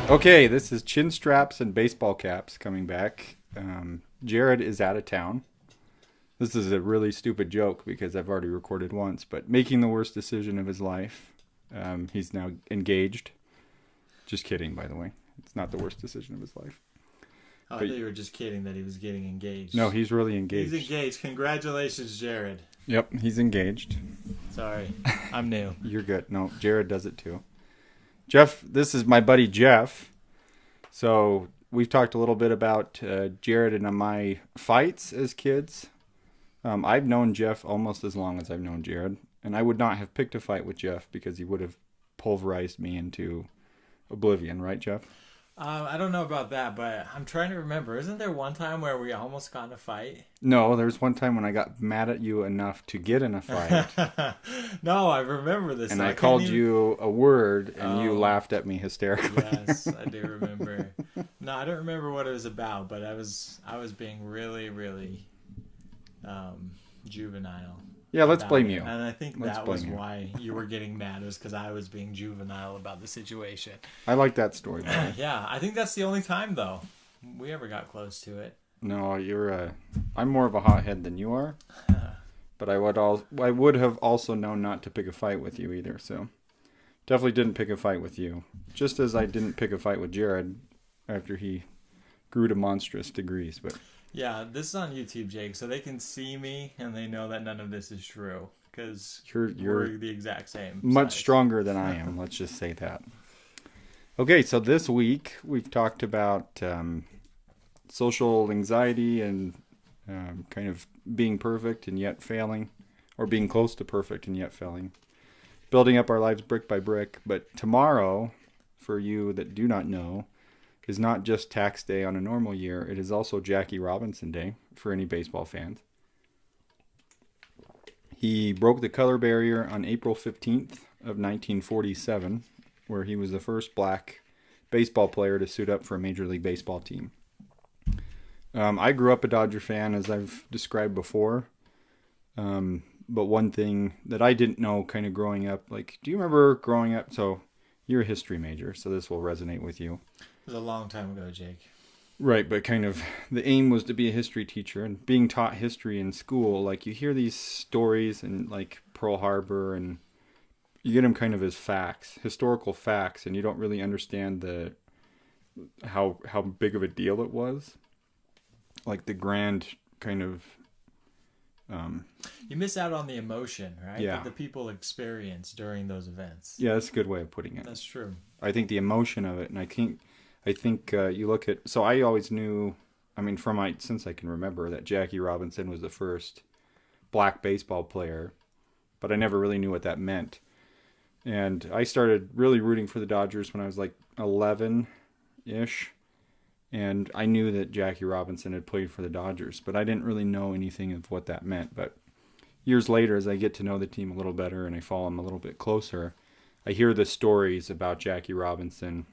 Okay, this is Chin Straps and Baseball Caps coming back. Jared is out of town. This is a really stupid joke because I've already recorded once, but making the worst decision of his life. He's now engaged. Just kidding, by the way. It's not the worst decision of his life. Oh, I thought you were just kidding that he was getting engaged. No, he's really engaged. He's engaged. Congratulations, Jared. Yep, he's engaged. Sorry, I'm new. You're good. No, Jared does it too. Jeff, this is my buddy Jeff. So we've talked a little bit about Jared and my fights as kids. I've known Jeff almost as long as I've known Jared, and I would not have picked a fight with Jeff because he would have pulverized me into oblivion, right, Jeff? I don't know about that, but I'm trying to remember. Isn't there one time where we almost got in a fight? No, there was one time when I got mad at you enough to get in a fight. No, I remember this. And I called you a word, and you laughed at me hysterically. Yes, I do remember. No, I don't remember what it was about, but I was being really, really juvenile. Yeah, let's blame you. And I think that was why you were getting mad, was because I was being juvenile about the situation. I like that story, buddy. Yeah, I think that's the only time, though, we ever got close to it. No, I'm more of a hothead than you are. But I would have also known not to pick a fight with you either, so definitely didn't pick a fight with you. Just as I didn't pick a fight with Jared after he grew to monstrous degrees, but... Yeah, this is on YouTube, Jake, so they can see me and they know that none of this is true because we're the exact same. Much size. Stronger than I am, let's just say that. Okay, so this week we've talked about social anxiety and kind of being perfect and yet failing, or being close to perfect and yet failing. Building up our lives brick by brick, but tomorrow, for you that do not know, is not just tax day on a normal year. It is also Jackie Robinson Day for any baseball fans. He broke the color barrier on April 15th of 1947, where he was the first black baseball player to suit up for a Major League Baseball team. I grew up a Dodger fan, as I've described before. But one thing that I didn't know kind of growing up, like, do you remember growing up? So you're a history major, so this will resonate with you. It was a long time ago, Jake. Right, but kind of the aim was to be a history teacher, and being taught history in school, like you hear these stories and like Pearl Harbor, and you get them kind of as facts, historical facts, and you don't really understand how big of a deal it was. Like the grand kind of... you miss out on the emotion, right? Yeah. That the people experience during those events. Yeah, that's a good way of putting it. That's true. I think the emotion of it, and I think you look at... So I always knew, since I can remember, that Jackie Robinson was the first black baseball player, but I never really knew what that meant. And I started really rooting for the Dodgers when I was like 11-ish. And I knew that Jackie Robinson had played for the Dodgers, but I didn't really know anything of what that meant. But years later, as I get to know the team a little better and I follow them a little bit closer, I hear the stories about Jackie Robinson,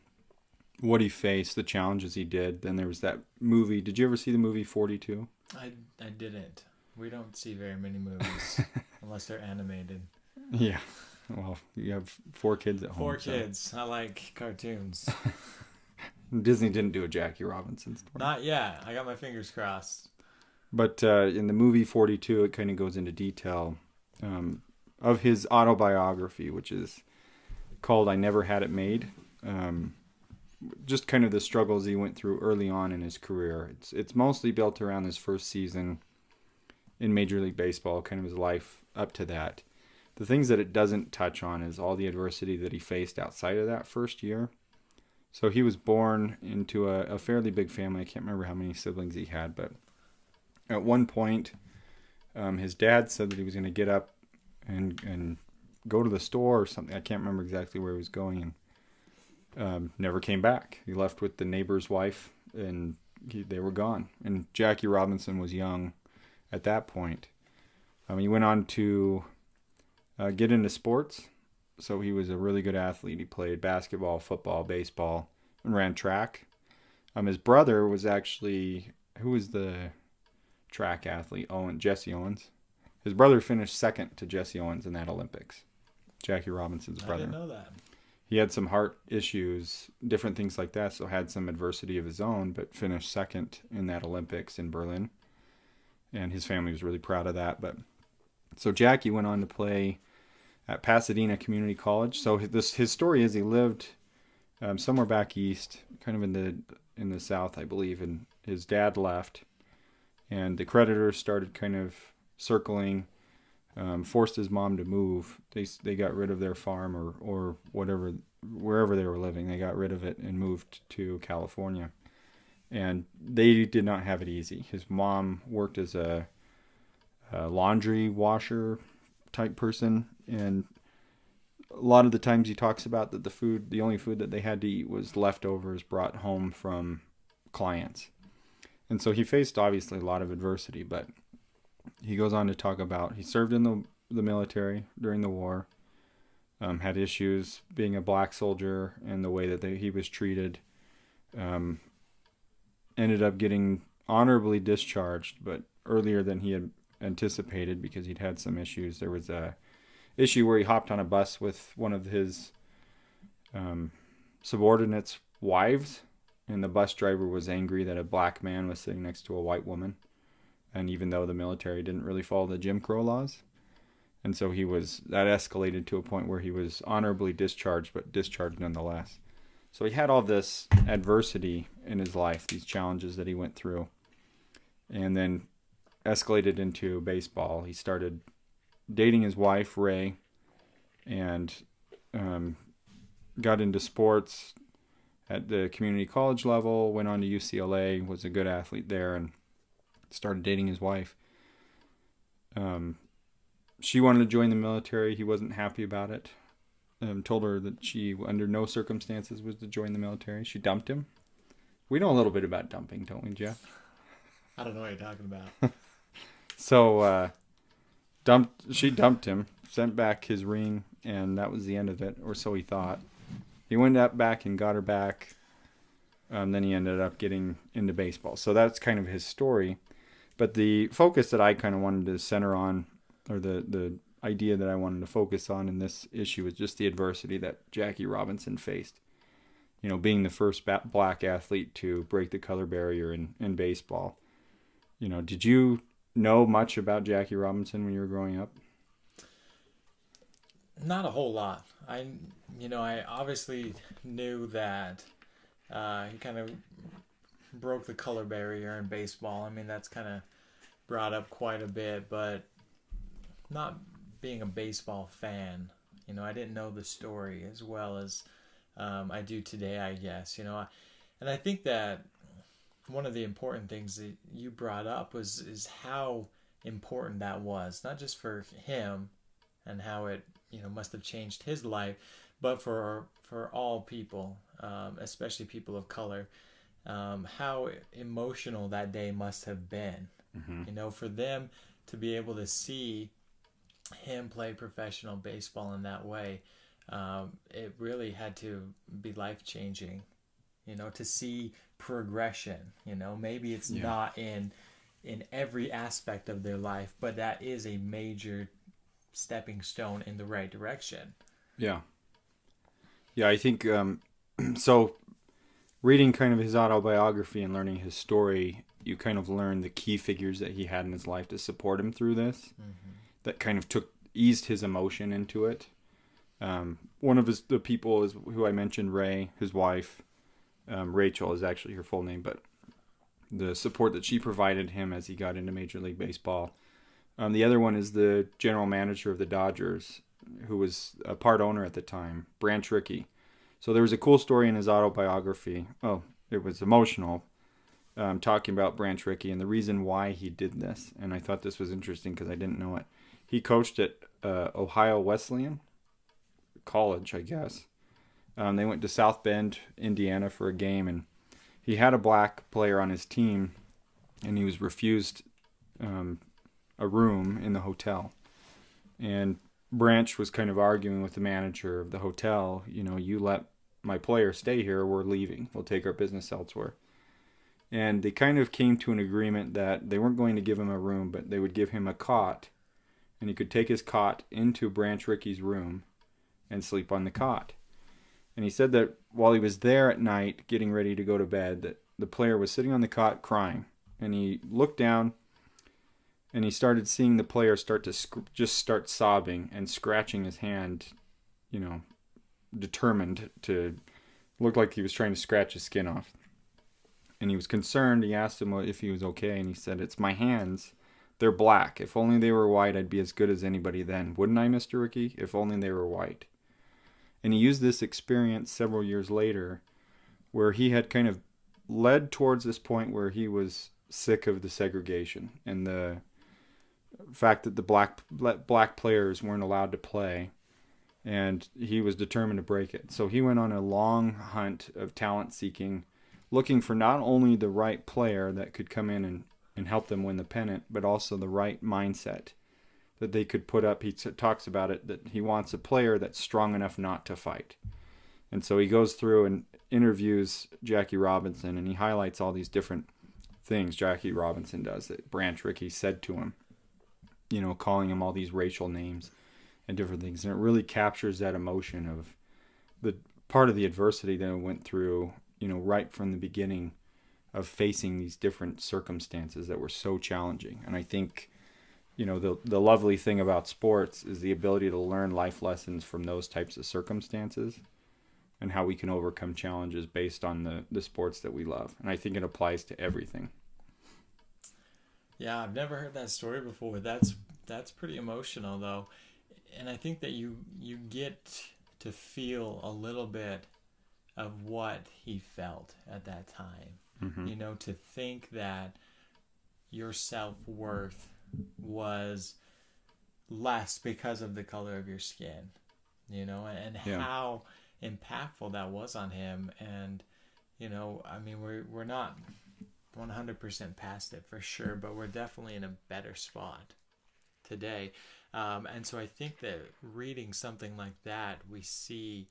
what he faced, the challenges he did. Then there was that movie. Did you ever see the movie 42? I didn't. We don't see very many movies unless they're animated. Yeah. Well, you have 4 kids at home. 4 kids. I like cartoons. Disney didn't do a Jackie Robinson story. Not yet. I got my fingers crossed. But in the movie 42, it kind of goes into detail of his autobiography, which is called I Never Had It Made. Just kind of the struggles he went through early on in his career. It's mostly built around his first season in Major League Baseball, kind of his life up to that. The things that it doesn't touch on is all the adversity that he faced outside of that first year. So he was born into a fairly big family. I can't remember how many siblings he had, but at one point, his dad said that he was going to get up and go to the store or something. I can't remember exactly where he was going, and never came back. He left with the neighbor's wife, and they were gone. And Jackie Robinson was young at that point. He went on to get into sports. So he was a really good athlete. He played basketball, football, baseball, and ran track. His brother was actually, who was the track athlete? Jesse Owens. His brother finished second to Jesse Owens in that Olympics. Jackie Robinson's brother. I didn't know that. He had some heart issues, different things like that, so had some adversity of his own, but finished second in that Olympics in Berlin. And his family was really proud of that. But so Jackie went on to play at Pasadena Community College. So his story is he lived somewhere back east, kind of in the south, I believe, and his dad left, and the creditors started kind of circling, forced his mom to move. They got rid of their farm or whatever, wherever they were living. They got rid of it and moved to California, and they did not have it easy. His mom worked as a laundry washer type person, and a lot of the times he talks about that the only food that they had to eat was leftovers brought home from clients. And so he faced obviously a lot of adversity, but he goes on to talk about he served in the military during the war, had issues being a black soldier and the way that he was treated, ended up getting honorably discharged, but earlier than he had anticipated because he'd had some issues. There was a issue where he hopped on a bus with one of his subordinates' wives, and the bus driver was angry that a black man was sitting next to a white woman, and even though the military didn't really follow the Jim Crow laws, and so that escalated to a point where he was honorably discharged, but discharged nonetheless. So he had all this adversity in his life, these challenges that he went through, and then escalated into baseball. He started dating his wife, Ray, and got into sports at the community college level, went on to UCLA, was a good athlete there, and started dating his wife. She wanted to join the military. He wasn't happy about it. Told her that she, under no circumstances, was to join the military. She dumped him. We know a little bit about dumping, don't we, Jeff? I don't know what you're talking about. So, she dumped him, sent back his ring, and that was the end of it, or so he thought. He went back and got her back. Then he ended up getting into baseball. So that's kind of his story. But the focus that I kind of wanted to center on, or the idea that I wanted to focus on in this issue, was just the adversity that Jackie Robinson faced. You know, being the first black athlete to break the color barrier in baseball. You know, did you know much about Jackie Robinson when you were growing up? Not a whole lot. I obviously knew that he kind of broke the color barrier in baseball. I mean, that's kind of brought up quite a bit, but not being a baseball fan, I didn't know the story as well as I do today, I guess, and I think that one of the important things that you brought up is how important that was, not just for him and how it must have changed his life, but for all people, especially people of color, how emotional that day must have been. Mm-hmm. For them to be able to see him play professional baseball in that way, it really had to be life-changing, to see progression. Maybe it's not in every aspect of their life, but that is a major stepping stone in the right direction. Yeah, I think so. Reading kind of his autobiography and learning his story, you kind of learn the key figures that he had in his life to support him through this. Mm-hmm. That kind of eased his emotion into it. One of the people is who I mentioned, Ray, his wife. Rachel is actually her full name, but the support that she provided him as he got into Major League Baseball. The other one is the general manager of the Dodgers, who was a part owner at the time, Branch Rickey. So there was a cool story in his autobiography. Oh, it was emotional, talking about Branch Rickey and the reason why he did this. And I thought this was interesting because I didn't know it. He coached at Ohio Wesleyan College, I guess. They went to South Bend, Indiana for a game, and he had a black player on his team, and he was refused a a room in the hotel. And Branch was kind of arguing with the manager of the hotel, you let my player stay here, we're leaving. We'll take our business elsewhere. And they kind of came to an agreement that they weren't going to give him a room, but they would give him a cot. And he could take his cot into Branch Rickey's room and sleep on the cot. And he said that while he was there at night getting ready to go to bed, that the player was sitting on the cot crying. And he looked down and he started seeing the player start to just start sobbing and scratching his hand, determined to look like he was trying to scratch his skin off. And he was concerned. He asked him if he was okay, and he said, "It's my hands. They're black. If only they were white, I'd be as good as anybody then. Wouldn't I, Mr. Rickey? If only they were white." And he used this experience several years later where he had kind of led towards this point where he was sick of the segregation and the fact that the black players weren't allowed to play, and he was determined to break it. So he went on a long hunt of talent seeking, looking for not only the right player that could come in and help them win the pennant, but also the right mindset that they could put up. He talks about it, that he wants a player that's strong enough not to fight. And so he goes through and interviews Jackie Robinson, and he highlights all these different things Jackie Robinson does that Branch Rickey said to him, calling him all these racial names and different things. And it really captures that emotion of the part of the adversity that I went through, right from the beginning of facing these different circumstances that were so challenging. And I think, the lovely thing about sports is the ability to learn life lessons from those types of circumstances and how we can overcome challenges based on the sports that we love. And I think it applies to everything. Yeah, I've never heard that story before. That's pretty emotional, though. And I think that you get to feel a little bit of what he felt at that time. Mm-hmm. To think that your self-worth was less because of the color of your skin, and how impactful that was on him. And, we're not 100% past it for sure, but we're definitely in a better spot today. And so I think that reading something like that, we see,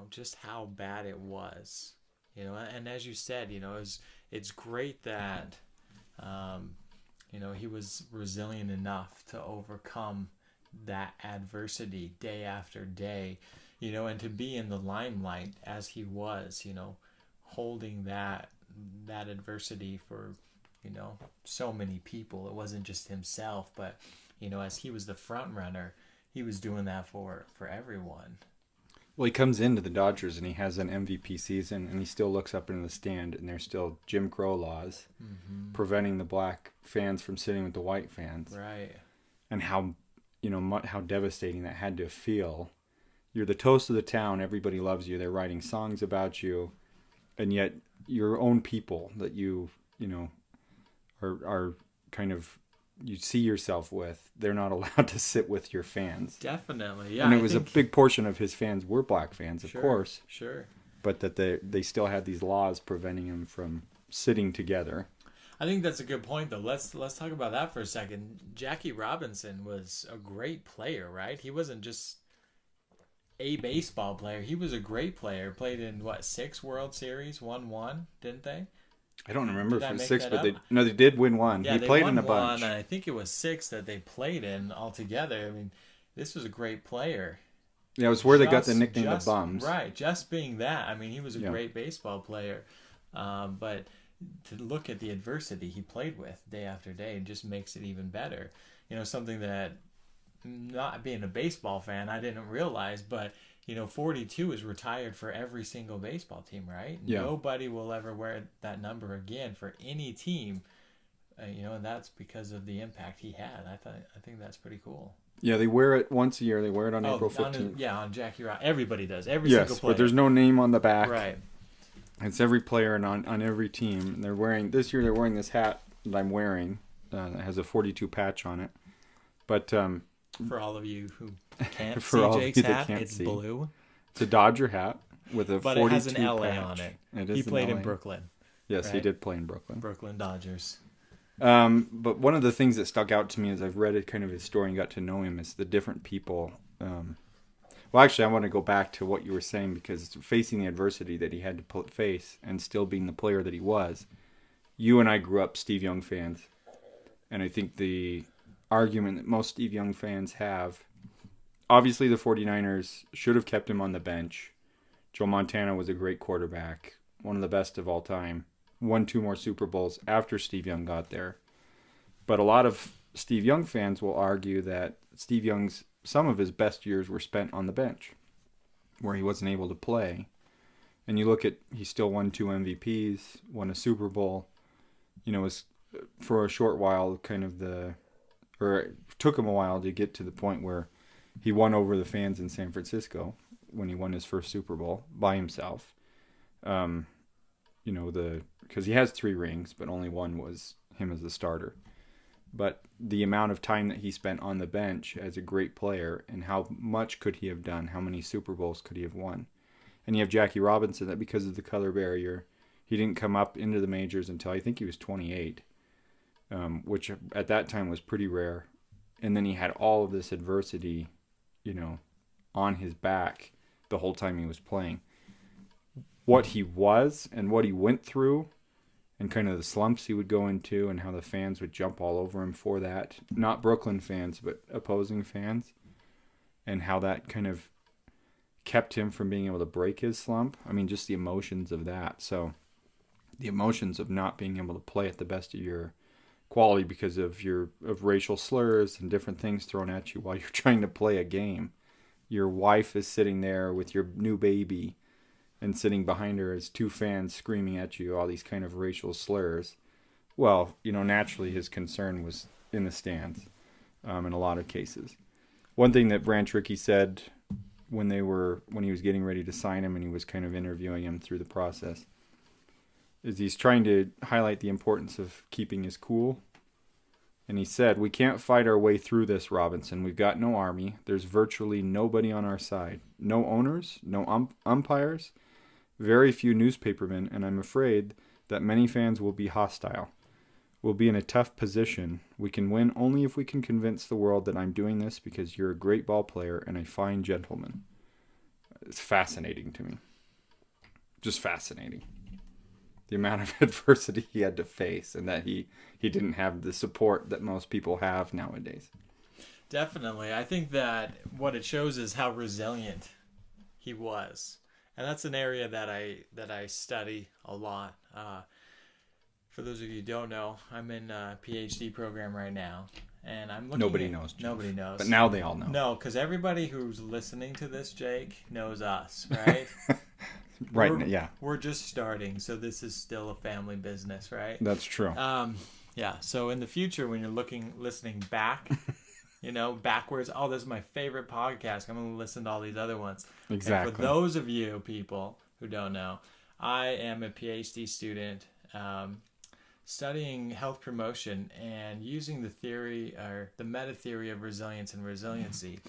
just how bad it was, and as you said, it's great that, he was resilient enough to overcome that adversity day after day, and to be in the limelight as he was, holding that adversity for, so many people. It wasn't just himself, but, as he was the front runner, he was doing that for everyone. Well, he comes into the Dodgers and he has an MVP season, and he still looks up into the stand, and there's still Jim Crow laws preventing the black fans from sitting with the white fans. Right. And how, how devastating that had to feel. You're the toast of the town. Everybody loves you. They're writing songs about you, and yet your own people that you are kind of, you see yourself with, they're not allowed to sit with your fans. Definitely, yeah. And it was a big portion of his fans were black fans, of course. Sure. But that they still had these laws preventing them from sitting together. I think that's a good point, though. Let's talk about that for a second. Jackie Robinson was a great player, right? He wasn't just a baseball player. He was a great player. Played in, 6 World Series, won one, didn't they? I don't remember if it was 6, but they did win one. Yeah, he played in a bunch. And I think it was 6 that they played in altogether. I mean, this was a great player. Yeah, it was where they got the nickname the Bums. Right, just being that. I mean, he was a great baseball player. But to look at the adversity he played with day after day just makes it even better. Something that, not being a baseball fan, I didn't realize, but 42 is retired for every single baseball team, right? Yeah. Nobody will ever wear that number again for any team, and that's because of the impact he had. I think that's pretty cool. Yeah, they wear it once a year. They wear it on April 15th. On Jackie Robinson. Everybody does. Every single player. But there's no name on the back. Right. It's every player and on every team. And they're wearing this hat that I'm wearing that has a 42 patch on it. But for all of you who can't for see all Jake's of you that hat, can't it's see. blue. It's a Dodger hat with a 42 patch. But it has an LA on it. It is he played LA. in Brooklyn. Yes, right? he did play in Brooklyn. Brooklyn Dodgers. But one of the things that stuck out to me as I've read it, kind of his story and got to know him, is the different people. Well, actually, I want to go back to what you were saying, because facing the adversity that he had to face and still being the player that he was, you and I grew up Steve Young fans. And I think the argument that most Steve Young fans have, obviously the 49ers should have kept him on the bench. Joe Montana was a great quarterback, one of the best of all time. Won 2 more Super Bowls after Steve Young got there. But a lot of Steve Young fans will argue that some of his best years were spent on the bench, where he wasn't able to play. And you look at, he still won 2 MVPs, won a Super Bowl. Was for a short while it took him a while to get to the point where he won over the fans in San Francisco when he won his first Super Bowl by himself. Because he has 3 rings, but only one was him as the starter. But the amount of time that he spent on the bench as a great player, and how much could he have done? How many Super Bowls could he have won? And you have Jackie Robinson, that because of the color barrier, he didn't come up into the majors until I think he was 28, which at that time was pretty rare. And then he had all of this adversity, on his back the whole time he was playing. What he was and what he went through, and kind of the slumps he would go into, and how the fans would jump all over him for that. Not Brooklyn fans, but opposing fans. And how that kind of kept him from being able to break his slump. I mean, just the emotions of that. So the emotions of not being able to play at the best of your quality because of racial slurs and different things thrown at you while you're trying to play a game. Your wife is sitting there with your new baby, and sitting behind her is 2 fans screaming at you all these kind of racial slurs. Well, naturally his concern was in the stands, in a lot of cases. One thing that Branch Rickey said when he was getting ready to sign him and he was kind of interviewing him through the process, is he's trying to highlight the importance of keeping his cool. And he said, "We can't fight our way through this, Robinson. We've got no army. There's virtually nobody on our side. No owners, no umpires, very few newspapermen, and I'm afraid that many fans will be hostile. We'll be in a tough position. We can win only if we can convince the world that I'm doing this because you're a great ball player and a fine gentleman." It's fascinating to me. Just fascinating. The amount of adversity he had to face, and that he didn't have the support that most people have nowadays. Definitely. I think that what it shows is how resilient he was. And that's an area that I study a lot. For those of you who don't know, I'm in a PhD program right now, and I'm looking. Nobody knows. Nobody knows. But now they all know. No, because everybody who's listening to this, Jake, knows us, right? Right. Yeah. We're just starting, so this is still a family business, right? That's true. Yeah. So in the future, when you're listening back. Backwards. Oh, this is my favorite podcast. I'm going to listen to all these other ones. Exactly. And for those of you people who don't know, I am a PhD student studying health promotion and using the theory or the meta theory of resilience and resiliency.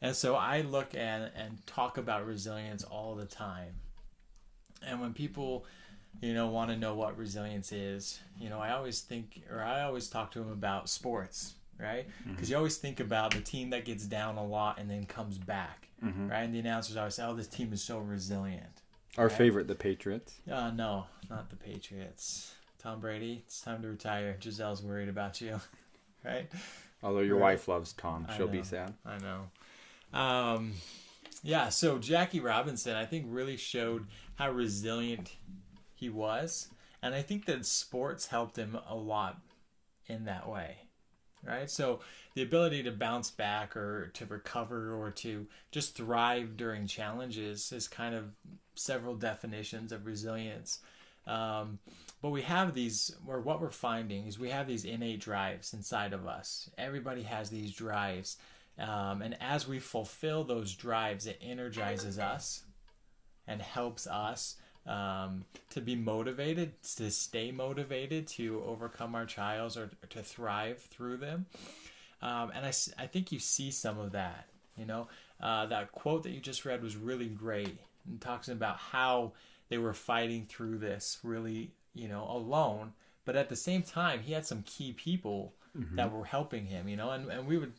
And so I look at and talk about resilience all the time. And when people, want to know what resilience is, I always talk to them about sports. Right? Because you always think about the team that gets down a lot and then comes back, right? And the announcers always say, "Oh, this team is so resilient." Our favorite, the Patriots. No, not the Patriots. Tom Brady, it's time to retire. Gisele's worried about you, right? Although your wife loves Tom, she'll be sad. I know. So Jackie Robinson, I think, really showed how resilient he was, and I think that sports helped him a lot in that way. Right? So the ability to bounce back or to recover or to just thrive during challenges is kind of several definitions of resilience. But we have these, or what we're finding is we have these innate drives inside of us. Everybody has these drives. And as we fulfill those drives, it energizes us and helps us to be motivated, to stay motivated, to overcome our trials or to thrive through them. And I think you see some of that, that quote that you just read was really great, and talks about how they were fighting through this really, alone, but at the same time, he had some key people Mm-hmm. that were helping him, and we would,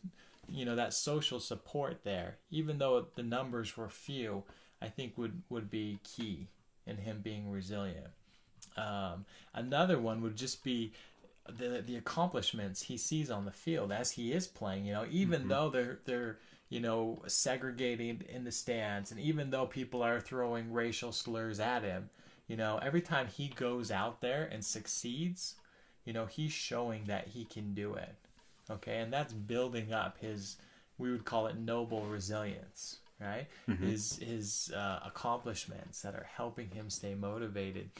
that social support there, even though the numbers were few, I think would be key in him being resilient. Another one would just be the accomplishments he sees on the field as he is playing. Even Mm-hmm. though they're segregated in the stands, and even though people are throwing racial slurs at him, every time he goes out there and succeeds, he's showing that he can do it. Okay, and that's building up his, we would call it noble resilience, right? Mm-hmm. His accomplishments that are helping him stay motivated.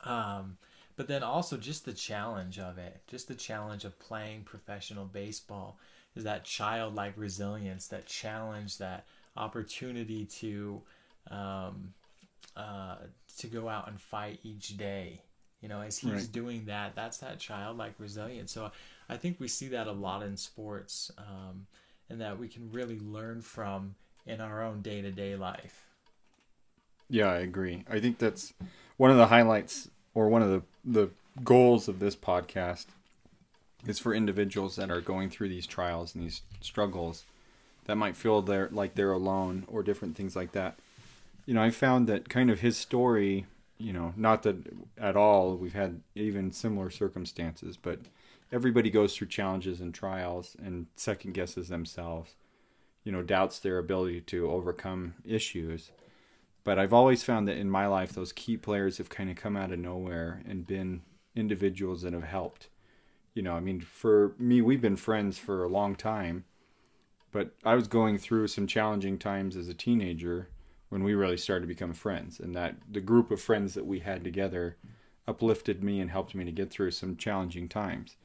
But then also just the challenge of it, just the challenge of playing professional baseball, is that childlike resilience, that challenge, that opportunity to go out and fight each day. As he's Right. doing that, that's that childlike resilience. So I think we see that a lot in sports, and that we can really learn from in our own day-to-day life. Yeah, I agree. I think that's one of the highlights, or one of the goals of this podcast, is for individuals that are going through these trials and these struggles that might feel like they're alone, or different things like that. I found that kind of his story, not that at all we've had even similar circumstances, but everybody goes through challenges and trials and second guesses themselves, doubts their ability to overcome issues. But I've always found that in my life, those key players have kind of come out of nowhere and been individuals that have helped. For me, we've been friends for a long time, but I was going through some challenging times as a teenager when we really started to become friends. And that the group of friends that we had together uplifted me and helped me to get through some challenging times.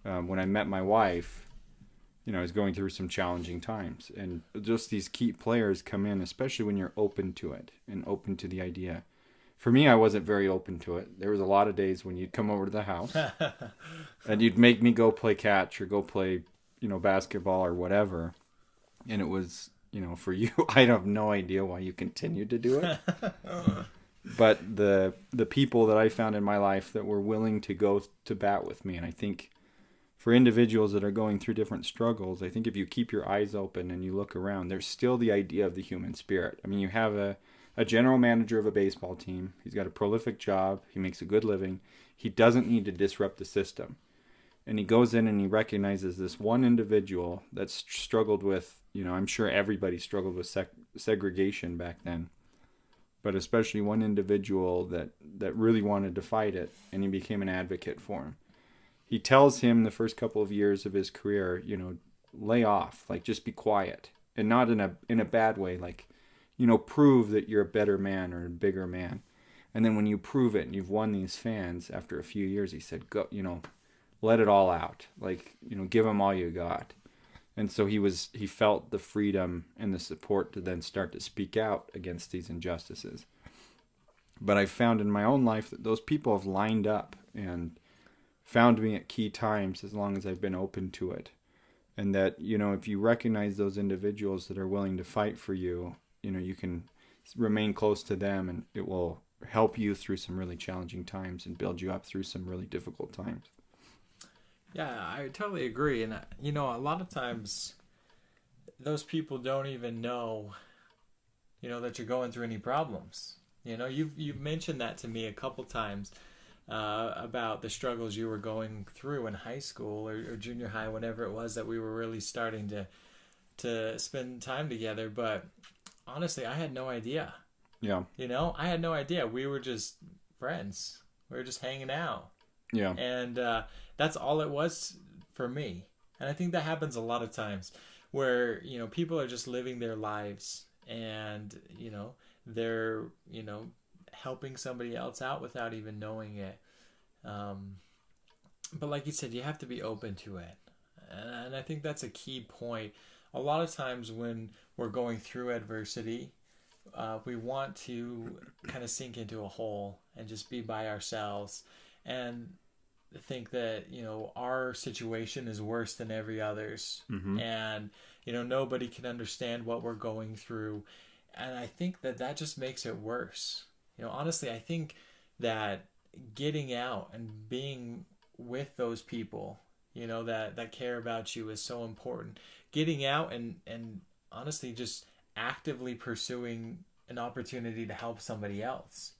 When I met my wife, I was going through some challenging times, and just these key players come in, especially when you're open to it and open to the idea. For me, I wasn't very open to it. There was a lot of days when you'd come over to the house and you'd make me go play catch or go play, basketball or whatever. And it was, for you, I have no idea why you continued to do it. But the people that I found in my life that were willing to go to bat with me, and I think for individuals that are going through different struggles, I think if you keep your eyes open and you look around, there's still the idea of the human spirit. I mean, you have a general manager of a baseball team. He's got a prolific job. He makes a good living. He doesn't need to disrupt the system. And he goes in and he recognizes this one individual that's struggled with, I'm sure everybody struggled with segregation back then, but especially one individual that really wanted to fight it, and he became an advocate for him. He tells him the first couple of years of his career, lay off, like just be quiet, and not in a bad way, like, prove that you're a better man or a bigger man. And then when you prove it and you've won these fans after a few years, he said, go, let it all out, like, give them all you got. And so he felt the freedom and the support to then start to speak out against these injustices. But I found in my own life that those people have lined up and found me at key times as long as I've been open to it. And that, if you recognize those individuals that are willing to fight for you, you can remain close to them, and it will help you through some really challenging times and build you up through some really difficult times. Yeah, I totally agree. And, a lot of times those people don't even know, that you're going through any problems. You've mentioned that to me a couple times, about the struggles you were going through in high school or junior high, whenever it was that we were really starting to spend time together. But honestly, I had no idea. Yeah. I had no idea. We were just friends. We were just hanging out. Yeah. And that's all it was for me. And I think that happens a lot of times where, people are just living their lives and, they're, helping somebody else out without even knowing it. But like you said, you have to be open to it. And I think that's a key point. A lot of times when we're going through adversity, we want to kind of sink into a hole and just be by ourselves and think that, our situation is worse than every other's. Mm-hmm. And, nobody can understand what we're going through. And I think that just makes it worse. Honestly, I think that getting out and being with those people, that care about you is so important. Getting out and honestly just actively pursuing an opportunity to help somebody else,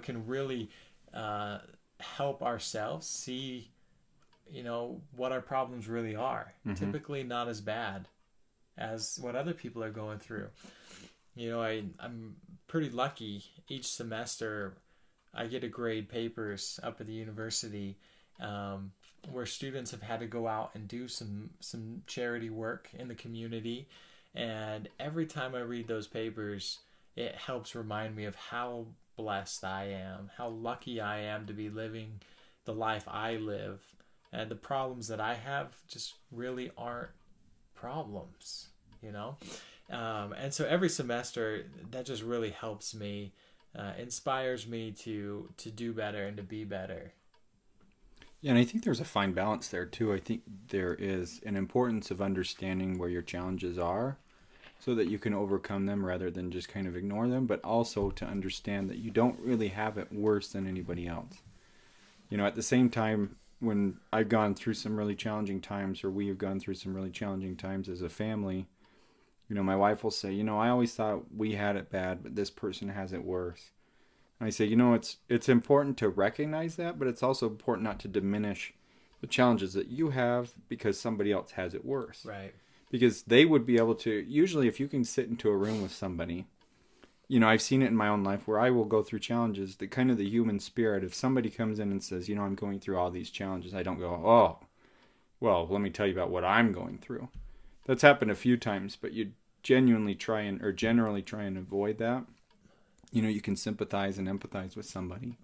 can really help ourselves see, what our problems really are. Typically not as bad as what other people are going through. I'm pretty lucky. Each semester I get to grade papers up at the university, where students have had to go out and do some charity work in the community. And every time I read those papers, it helps remind me of how blessed I am, how lucky I am to be living the life I live. And the problems that I have just really aren't problems. And so every semester, that just really helps me, inspires me to do better and to be better. Yeah, and I think there's a fine balance there too. I think there is an importance of understanding where your challenges are so that you can overcome them rather than just kind of ignore them, but also to understand that you don't really have it worse than anybody else. At the same time, when I've gone through some really challenging times, or we have gone through some really challenging times as a family, my wife will say, I always thought we had it bad, but this person has it worse. And I say, it's important to recognize that, but it's also important not to diminish the challenges that you have because somebody else has it worse. Right. Because they would be able to, usually if you can sit into a room with somebody, I've seen it in my own life where I will go through challenges, the kind of the human spirit. If somebody comes in and says, I'm going through all these challenges, I don't go, oh, well, let me tell you about what I'm going through. That's happened a few times, but you generally try and avoid that. You can sympathize and empathize with somebody.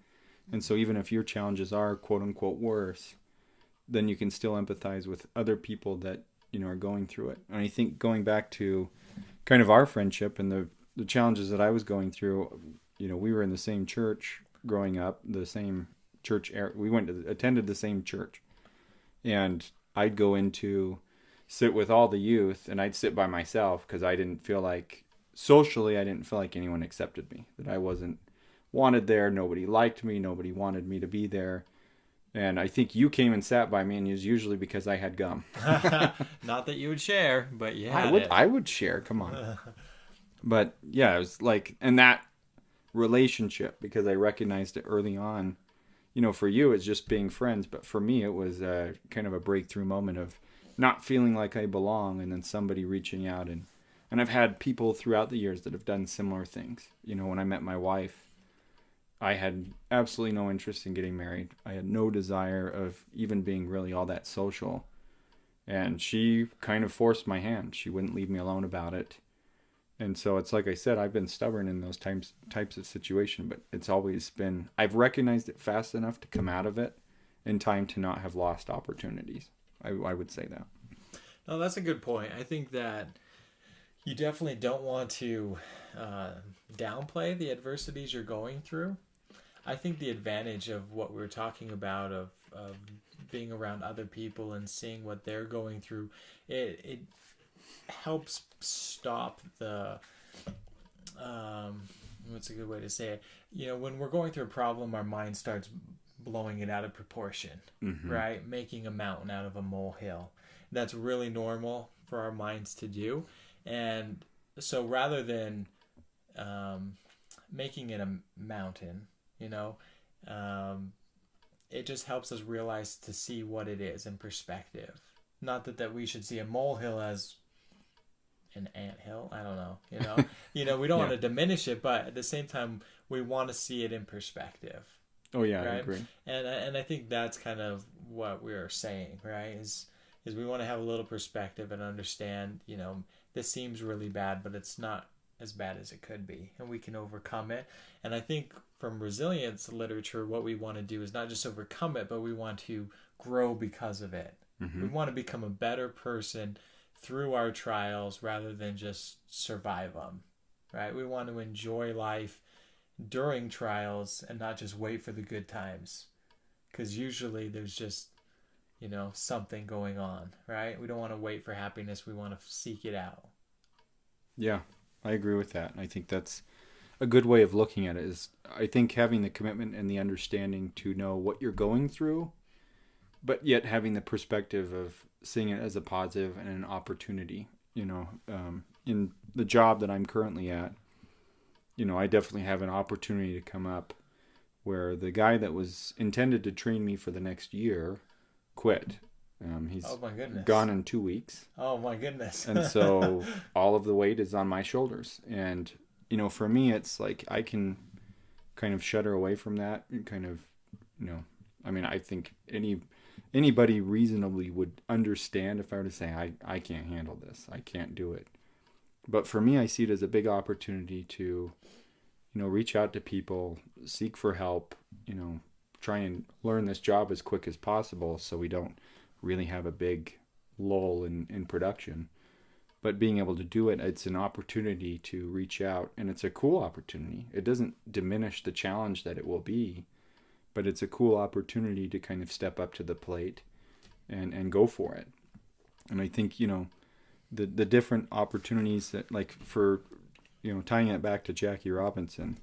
And so even if your challenges are quote unquote worse, then you can still empathize with other people that, are going through it. And I think going back to kind of our friendship and the challenges that I was going through, we were in the same church growing up, the same church. We attended the same church, and I'd go into sit with all the youth, and I'd sit by myself because I didn't feel like anyone accepted me, that I wasn't wanted there. Nobody liked me. Nobody wanted me to be there. And I think you came and sat by me, and it was usually because I had gum. Not that you would share, but yeah, I would share. Come on. But yeah, it was like, and that relationship, because I recognized it early on, for you, it's just being friends. But for me, it was kind of a breakthrough moment of not feeling like I belong, and then somebody reaching out. And I've had people throughout the years that have done similar things. When I met my wife, I had absolutely no interest in getting married. I had no desire of even being really all that social. And she kind of forced my hand. She wouldn't leave me alone about it. And so it's like I said, I've been stubborn in those types of situation, but it's always been, I've recognized it fast enough to come out of it in time to not have lost opportunities. I would say that. No, that's a good point. I think that you definitely don't want to downplay the adversities you're going through. I think the advantage of what we were talking about of being around other people and seeing what they're going through, it helps stop the what's a good way to say it? When we're going through a problem, our mind starts blowing it out of proportion, right? Making a mountain out of a molehill. That's really normal for our minds to do. And so rather than making it a mountain, it just helps us realize to see what it is in perspective. Not that we should see a molehill as an anthill. I don't know. We don't want to diminish it, but at the same time, we want to see it in perspective. Oh yeah, right? I agree. And I think that's kind of what we are saying, right? Is we want to have a little perspective and understand, this seems really bad, but it's not as bad as it could be, and we can overcome it. And I think from resilience literature, what we want to do is not just overcome it, but we want to grow because of it. We want to become a better person through our trials rather than just survive them, right? We want to enjoy life during trials and not just wait for the good times, because usually there's just something going on, right? We don't want to wait for happiness. We want to seek it out. Yeah, I agree with that. I think a good way of looking at it is, I think having the commitment and the understanding to know what you're going through, but yet having the perspective of seeing it as a positive and an opportunity. In the job that I'm currently at, I definitely have an opportunity to come up where the guy that was intended to train me for the next year quit. He's Oh my goodness. gone in 2 weeks. Oh my goodness. And so all of the weight is on my shoulders. And, for me, it's like I can kind of shudder away from that and kind of, I think anybody reasonably would understand if I were to say, I can't handle this. I can't do it. But for me, I see it as a big opportunity to, reach out to people, seek for help, try and learn this job as quick as possible so we don't really have a big lull in production. But being able to do it, it's an opportunity to reach out, and it's a cool opportunity. It doesn't diminish the challenge that it will be, but it's a cool opportunity to kind of step up to the plate and go for it. And I think, the different opportunities that, like, for, tying it back to Jackie Robinson,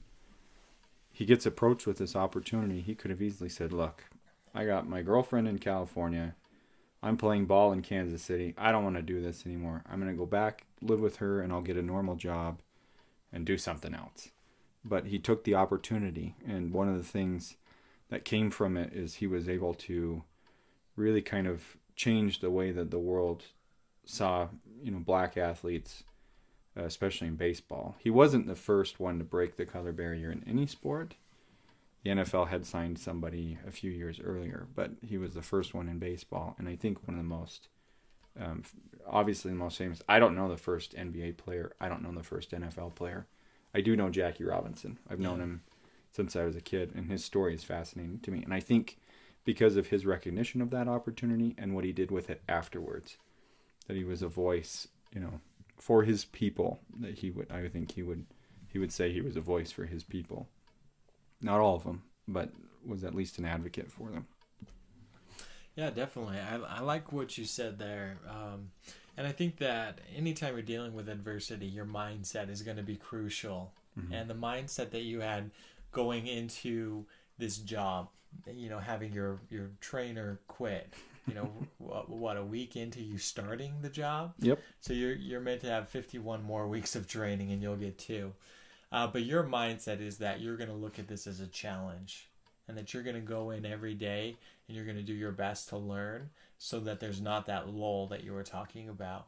he gets approached with this opportunity. He could have easily said, look, I got my girlfriend in California. I'm playing ball in Kansas City. I don't want to do this anymore. I'm going to go back, live with her, and I'll get a normal job and do something else. But he took the opportunity, and one of the things that came from it is he was able to really kind of change the way that the world saw, black athletes, especially in baseball. He wasn't the first one to break the color barrier in any sport. The NFL had signed somebody a few years earlier, but he was the first one in baseball. And I think one of the most, obviously the most famous. I don't know the first NBA player. I don't know the first NFL player. I do know Jackie Robinson. I've known him since I was a kid, and his story is fascinating to me. And I think because of his recognition of that opportunity and what he did with it afterwards, that he was a voice, for his people, that he would say he was a voice for his people. Not all of them, but was at least an advocate for them. Yeah, definitely. I like what you said there. And I think that anytime you're dealing with adversity, your mindset is going to be crucial. Mm-hmm. And the mindset that you had going into this job, having your trainer quit, what, a week into you starting the job? Yep. So you're meant to have 51 more weeks of training, and you'll get 2. But your mindset is that you're going to look at this as a challenge, and that you're going to go in every day and you're going to do your best to learn so that there's not that lull that you were talking about.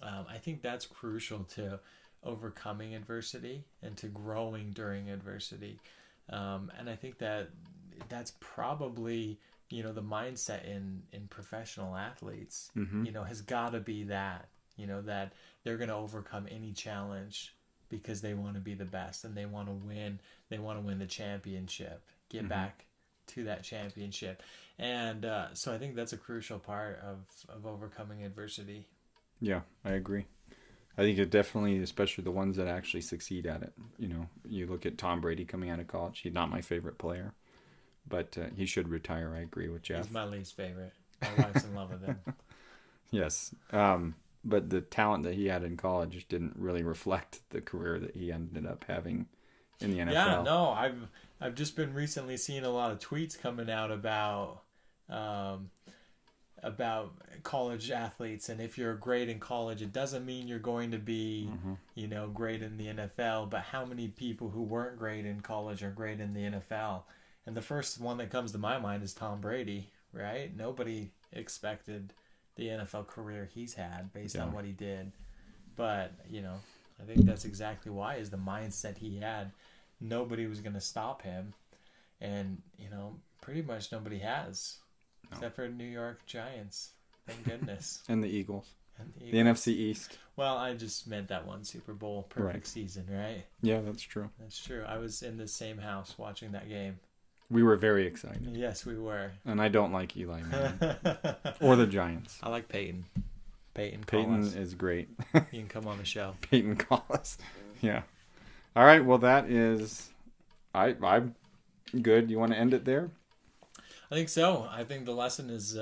I think that's crucial to overcoming adversity and to growing during adversity. And I think that's probably, the mindset in professional athletes, mm-hmm. Has got to be that, that they're going to overcome any challenge because they want to be the best and they want to win. They want to win the championship, get mm-hmm. back to that championship. And so I think that's a crucial part of overcoming adversity. Yeah, I agree. I think it definitely, especially the ones that actually succeed at it. You look at Tom Brady coming out of college. He's not my favorite player, but he should retire. I agree with Jeff. He's my least favorite. My wife's in love with him. Yes. But the talent that he had in college didn't really reflect the career that he ended up having in the NFL. Yeah, no, I've just been recently seeing a lot of tweets coming out about college athletes, and if you're great in college, it doesn't mean you're going to be, mm-hmm. Great in the NFL. But how many people who weren't great in college are great in the NFL? And the first one that comes to my mind is Tom Brady, right? Nobody expected the NFL career he's had based on what he did. But, I think that's exactly why, is the mindset he had. Nobody was going to stop him. And, pretty much nobody has. No. Except for New York Giants. Thank goodness. And the Eagles. The NFC East. Well, I just meant that one Super Bowl perfect season, right? Yeah, that's true. That's true. I was in the same house watching that game. We were very excited. Yes, we were. And I don't like Eli Manning. Or the Giants. I like Peyton. Peyton is great. You can come on the show. Peyton Collis. Yeah. All right. Well, that is... I'm good. You want to end it there? I think so. I think the lesson is,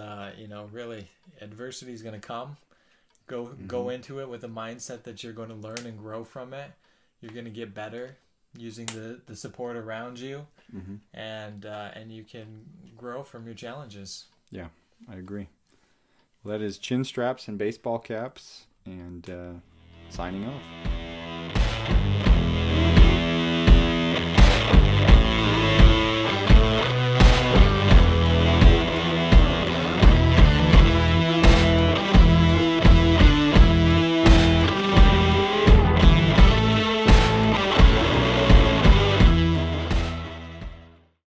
really adversity is going to come. Go into it with a mindset that you're going to learn and grow from it. You're going to get better. using the support around you, Mm-hmm. and you can grow from your challenges. Yeah, I agree. Well, that is Chin Straps and Baseball Caps, and signing off.